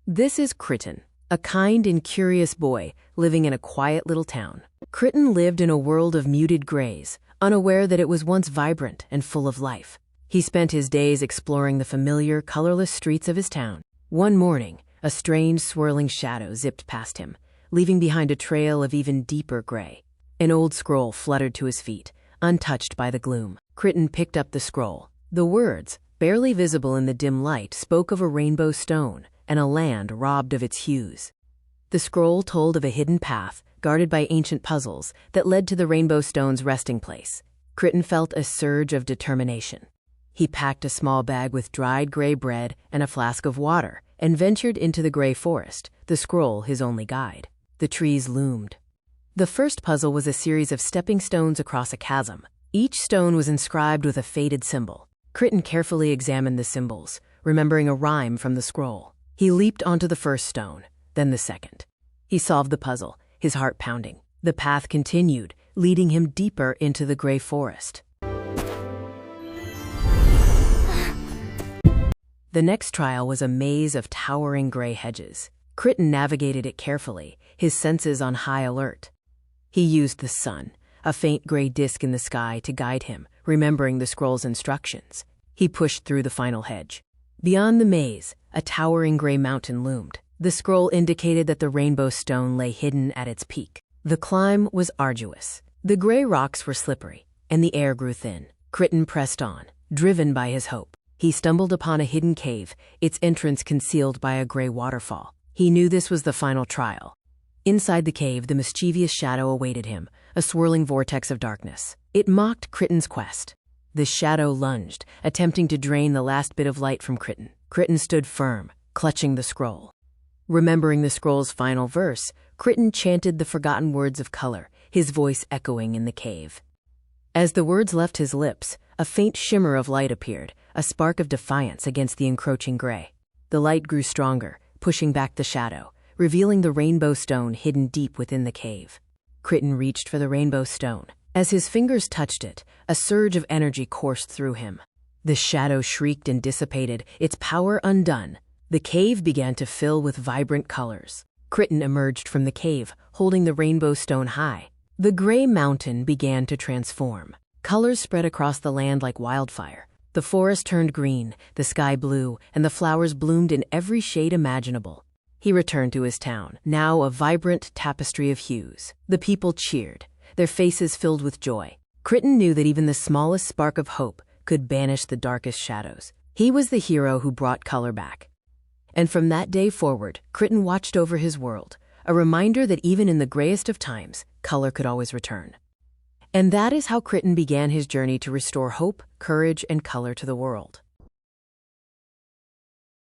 This is Kritin, a kind and curious boy living in a quiet little town. Kritin lived in a world of muted grays, unaware that it was once vibrant and full of life. He spent his days exploring the familiar, colorless streets of his town. One morning, a strange, swirling shadow zipped past him, leaving behind a trail of even deeper gray. An old scroll fluttered to his feet, untouched by the gloom. Kritin picked up the scroll. The words, barely visible in the dim light, spoke of a rainbow stone and a land robbed of its hues. The scroll told of a hidden path, guarded by ancient puzzles, that led to the rainbow stone's resting place. Kritin felt a surge of determination. He packed a small bag with dried gray bread and a flask of water and ventured into the gray forest, the scroll his only guide. The trees loomed. The first puzzle was a series of stepping stones across a chasm. Each stone was inscribed with a faded symbol. Kritin carefully examined the symbols, remembering a rhyme from the scroll. He leaped onto the first stone, then the second. He solved the puzzle, his heart pounding. The path continued, leading him deeper into the gray forest. The next trial was a maze of towering gray hedges. Kritin navigated it carefully, his senses on high alert. He used the sun, a faint gray disk in the sky, to guide him, remembering the scroll's instructions. He pushed through the final hedge. Beyond the maze, a towering gray mountain loomed. The scroll indicated that the rainbow stone lay hidden at its peak. The climb was arduous. The gray rocks were slippery, and the air grew thin. Kritin pressed on, driven by his hope. He stumbled upon a hidden cave, its entrance concealed by a gray waterfall. He knew this was the final trial. Inside the cave, the mischievous shadow awaited him, a swirling vortex of darkness. It mocked Kritin's quest. The shadow lunged, attempting to drain the last bit of light from Kritin. Kritin stood firm, clutching the scroll. Remembering the scroll's final verse, Kritin chanted the forgotten words of color, his voice echoing in the cave. As the words left his lips, a faint shimmer of light appeared, a spark of defiance against the encroaching gray. The light grew stronger, pushing back the shadow, revealing the rainbow stone hidden deep within the cave. Kritin reached for the rainbow stone. As his fingers touched it, a surge of energy coursed through him. The shadow shrieked and dissipated, its power undone. The cave began to fill with vibrant colors. Kritin emerged from the cave, holding the rainbow stone high. The gray mountain began to transform. Colors spread across the land like wildfire. The forest turned green, the sky blue, and the flowers bloomed in every shade imaginable. He returned to his town, now a vibrant tapestry of hues. The people cheered, their faces filled with joy. Kritin knew that even the smallest spark of hope could banish the darkest shadows. He was the hero who brought color back. And from that day forward, Kritin watched over his world, a reminder that even in the grayest of times, color could always return. And that is how Kritin began his journey to restore hope, courage, and color to the world.